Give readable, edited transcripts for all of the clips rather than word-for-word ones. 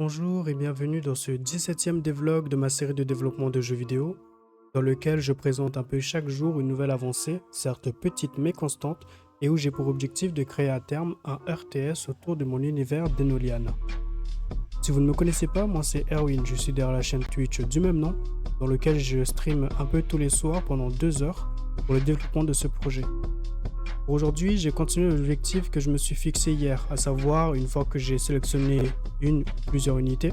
Bonjour et bienvenue dans ce 17e devlog de ma série de développement de jeux vidéo, dans lequel je présente un peu chaque jour une nouvelle avancée, certes petite mais constante, et où j'ai pour objectif de créer à terme un RTS autour de mon univers d'Enolian. Si vous ne me connaissez pas, moi c'est Erwin, je suis derrière la chaîne Twitch du même nom, dans lequel je stream un peu tous les soirs pendant 2 heures pour le développement de ce projet. Pour aujourd'hui, j'ai continué l'objectif que je me suis fixé hier, à savoir, une fois que j'ai sélectionné une ou plusieurs unités,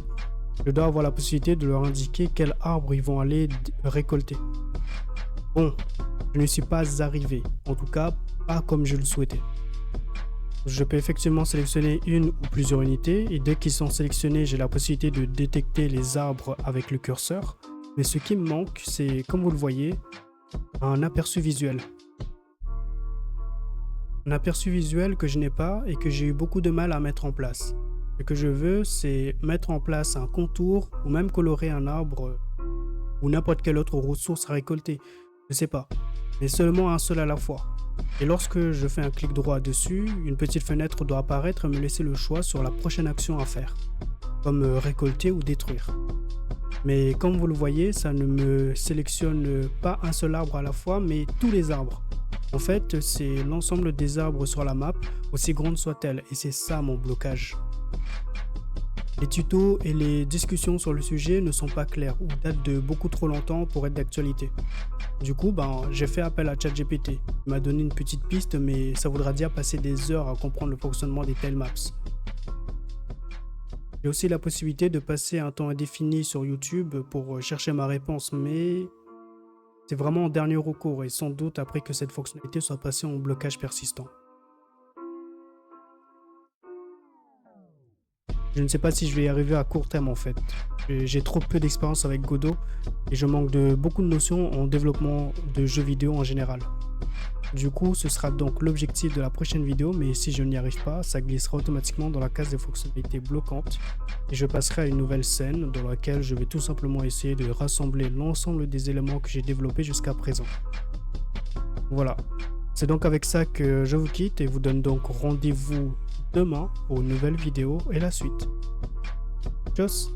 je dois avoir la possibilité de leur indiquer quel arbre ils vont aller récolter. Bon, je ne suis pas arrivé, en tout cas pas comme je le souhaitais. Je peux effectivement sélectionner une ou plusieurs unités et dès qu'ils sont sélectionnés, j'ai la possibilité de détecter les arbres avec le curseur. Mais ce qui me manque, c'est, comme vous le voyez, un aperçu visuel. Un aperçu visuel que je n'ai pas et que j'ai eu beaucoup de mal à mettre en place. Ce que je veux, c'est mettre en place un contour ou même colorer un arbre ou n'importe quelle autre ressource à récolter. Je sais pas, mais seulement un seul à la fois. Et lorsque je fais un clic droit dessus, une petite fenêtre doit apparaître et me laisser le choix sur la prochaine action à faire, comme récolter ou détruire. Mais comme vous le voyez, ça ne me sélectionne pas un seul arbre à la fois, mais tous les arbres. En fait, c'est l'ensemble des arbres sur la map, aussi grande soit-elle, et c'est ça mon blocage. Les tutos et les discussions sur le sujet ne sont pas clairs ou datent de beaucoup trop longtemps pour être d'actualité. Du coup, j'ai fait appel à ChatGPT. Il m'a donné une petite piste, mais ça voudra dire passer des heures à comprendre le fonctionnement des tilemaps. J'ai aussi la possibilité de passer un temps indéfini sur YouTube pour chercher ma réponse, mais c'est vraiment en dernier recours et sans doute après que cette fonctionnalité soit passée en blocage persistant. Je ne sais pas si je vais y arriver à court terme en fait. J'ai trop peu d'expérience avec Godot et je manque de beaucoup de notions en développement de jeux vidéo en général. Du coup, ce sera donc l'objectif de la prochaine vidéo, mais si je n'y arrive pas, ça glissera automatiquement dans la case des fonctionnalités bloquantes et je passerai à une nouvelle scène dans laquelle je vais tout simplement essayer de rassembler l'ensemble des éléments que j'ai développés jusqu'à présent. Voilà, c'est donc avec ça que je vous quitte et vous donne donc rendez-vous demain pour une nouvelle vidéo et la suite. Tchuss!